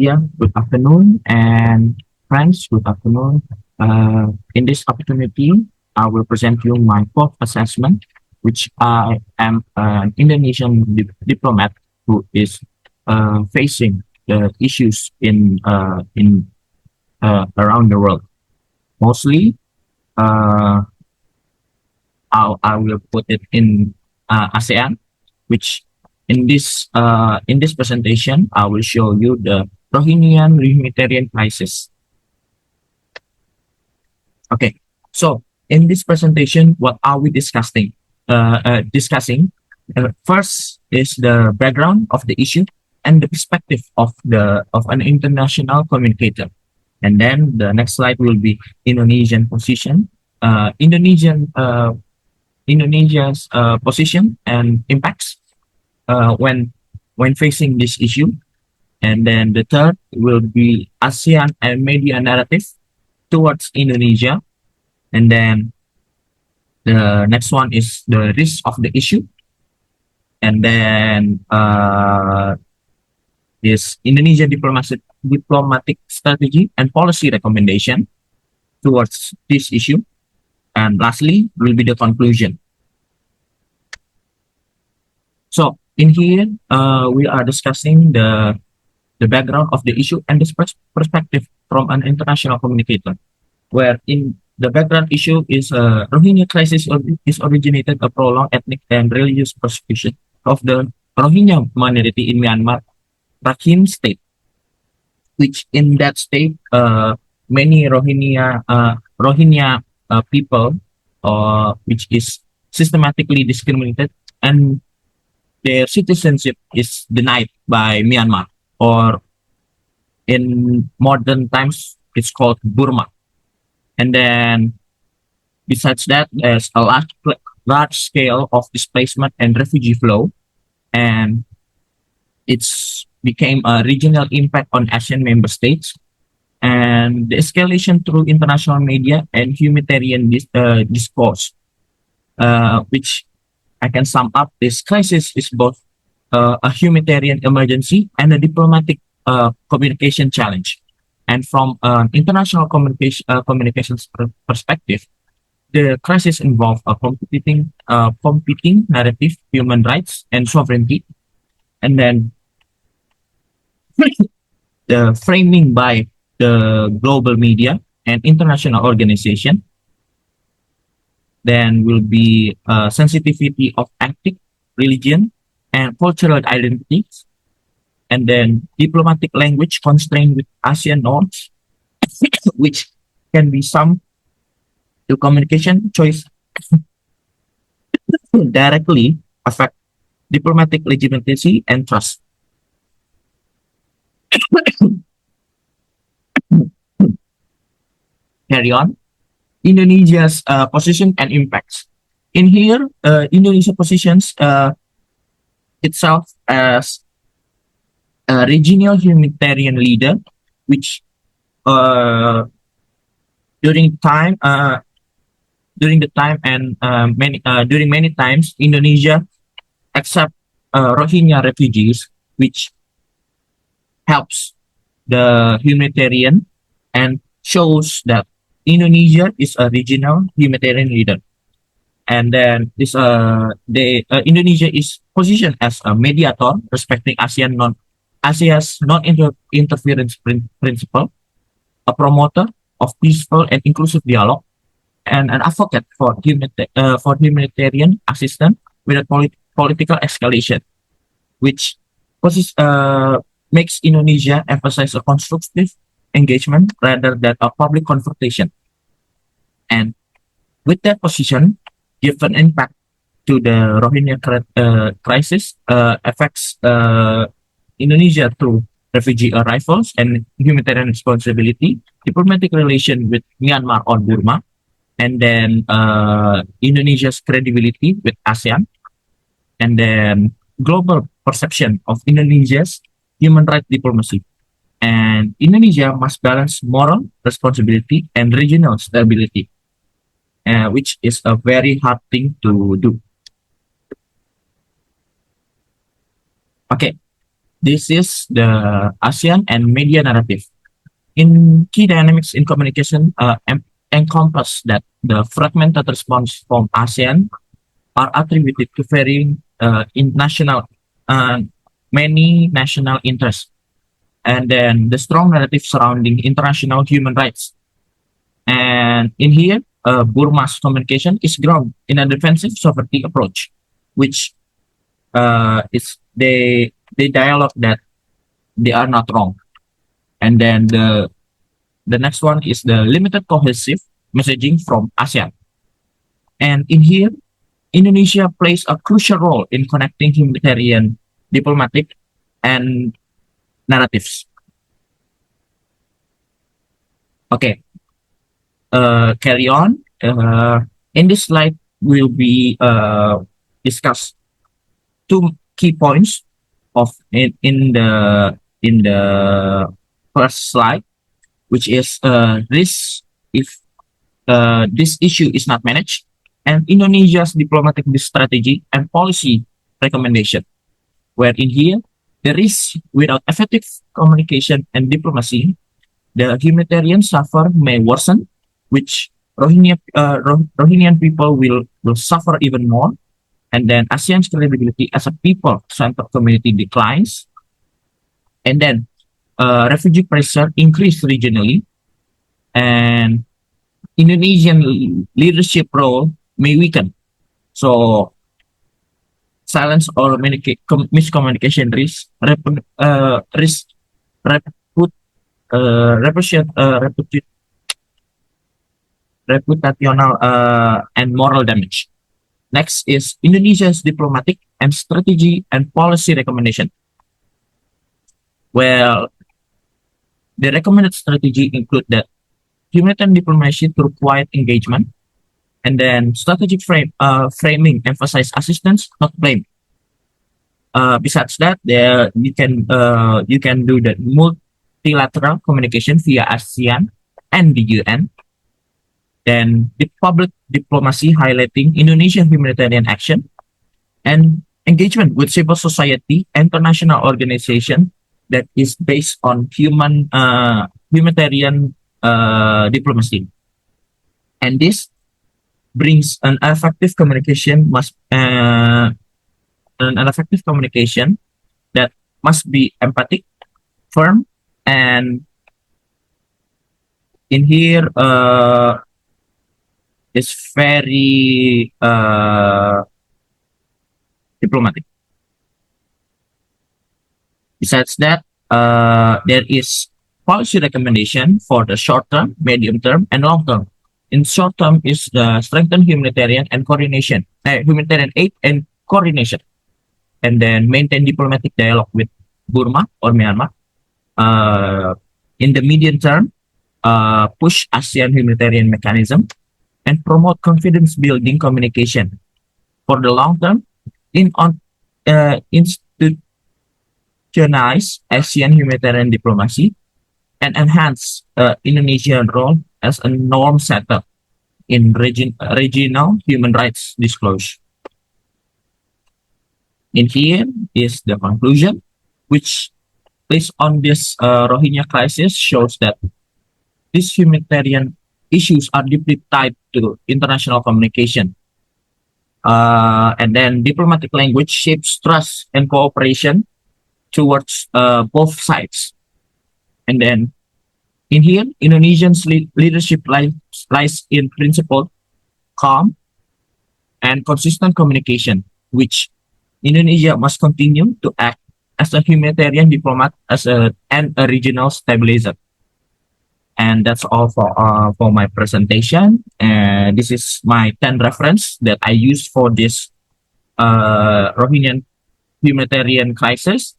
Yeah, good afternoon, and friends, good afternoon. In this opportunity, I will present you my fourth assessment, which I am an Indonesian diplomat who is facing the issues in around the world. Mostly, uh, I will put it in ASEAN, which in this presentation I will show you the Rohingya humanitarian crisis. Okay, so in this presentation, what are we discussing? First is the background of the issue and the perspective of an international communicator, and then the next slide will be Indonesian position, Indonesia's position and impacts when facing this issue, and then the third will be ASEAN and media narrative towards Indonesia. And then the next one is the risk of the issue. And then this Indonesia diplomatic strategy and policy recommendation towards this issue. And lastly will be the conclusion. So in here, we are discussing the background of the issue and this perspective from an international communicator, where in the background issue is Rohingya crisis is originated a prolonged ethnic and religious persecution of the Rohingya minority in Myanmar, Rakhine state, which in that state many Rohingya people, which is systematically discriminated, and their citizenship is denied by Myanmar, or in modern times it's called Burma. And then besides that, there's a large scale of displacement and refugee flow, and it's became a regional impact on Asian member states, and the escalation through international media and humanitarian discourse, which I can sum up. This crisis is both a humanitarian emergency and a diplomatic communication challenge. And from an international communications perspective, the crisis involved a competing narrative, human rights and sovereignty, and then the framing by the global media and international organization. Then will be sensitivity of ethnic, religion, and cultural identities, and then diplomatic language constrained with ASEAN norms, which can be summed to communication choice directly affect diplomatic legitimacy and trust. Carry on. Indonesia's position and impacts. In here, Indonesia positions itself as a regional humanitarian leader, which during the time and during many times Indonesia accept Rohingya refugees, which helps the humanitarian and shows that Indonesia is a regional humanitarian leader. And then this Indonesia is positioned as a mediator, respecting ASEAN's non-interference principle, a promoter of peaceful and inclusive dialogue, and an advocate for humanitarian assistance without political escalation, which makes Indonesia emphasize a constructive engagement rather than a public confrontation. And with that position, give an impact to the Rohingya crisis, affects Indonesia through refugee arrivals and humanitarian responsibility, diplomatic relation with Myanmar or Burma, and then Indonesia's credibility with ASEAN, and then global perception of Indonesia's human rights diplomacy. And Indonesia must balance moral responsibility and regional stability, which is a very hard thing to do. Okay, This is the ASEAN and media narrative. In key dynamics in communication, encompass that the fragmented response from ASEAN are attributed to varying in national, uh, many national interests, and then the strong narrative surrounding international human rights. And in here, Burma's communication is grounded in a defensive sovereignty approach, which is they dialogue that they are not wrong. And then the next one is the limited cohesive messaging from ASEAN. And in here, Indonesia plays a crucial role in connecting humanitarian, diplomatic, and narratives. Okay, carry on. In this slide, will be discuss two key points of in the first slide, which is risk if this issue is not managed, and Indonesia's diplomatic strategy and policy recommendation. Where in here, the risk without effective communication and diplomacy, the humanitarian suffer may worsen, which Rohingya people will suffer even more. And then ASEAN's credibility as a people-centered community declines. And then refugee pressure increased regionally, and Indonesian leadership role may weaken. So silence or miscommunication risk reput, reputational and moral damage. Next is Indonesia's diplomatic and strategy and policy recommendation. Well, the recommended strategy include that humanitarian diplomacy through quiet engagement, and then strategic framing emphasize assistance, not blame. Besides that, you can do the multilateral communication via ASEAN and the UN. Then the public diplomacy highlighting Indonesian humanitarian action and engagement with civil society, international organization that is based on humanitarian diplomacy. And this brings an effective communication that must be empathic, firm, and in here is very diplomatic. Besides that, there is policy recommendation for the short term, medium term, and long term. In short term is the strengthen humanitarian and coordination, humanitarian aid and coordination, and then maintain diplomatic dialogue with Burma or Myanmar. In the medium term, push ASEAN humanitarian mechanism and promote confidence building communication. For the long term, institutionalize ASEAN humanitarian diplomacy and enhance Indonesian role as a norm setter in regional human rights disclosure. In here is the conclusion, which based on this Rohingya crisis shows that these humanitarian issues are deeply tied to international communication. And then diplomatic language shapes trust and cooperation towards both sides. And then in here, Indonesian's leadership lies in principled, calm, and consistent communication, which Indonesia must continue to act as a humanitarian diplomat and a regional stabilizer. And that's all for my presentation. And this is my 10 reference that I used for this Rohingya humanitarian crisis.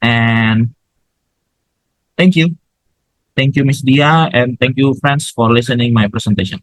And thank you. Thank you, Ms. Dia, and thank you, friends, for listening my presentation.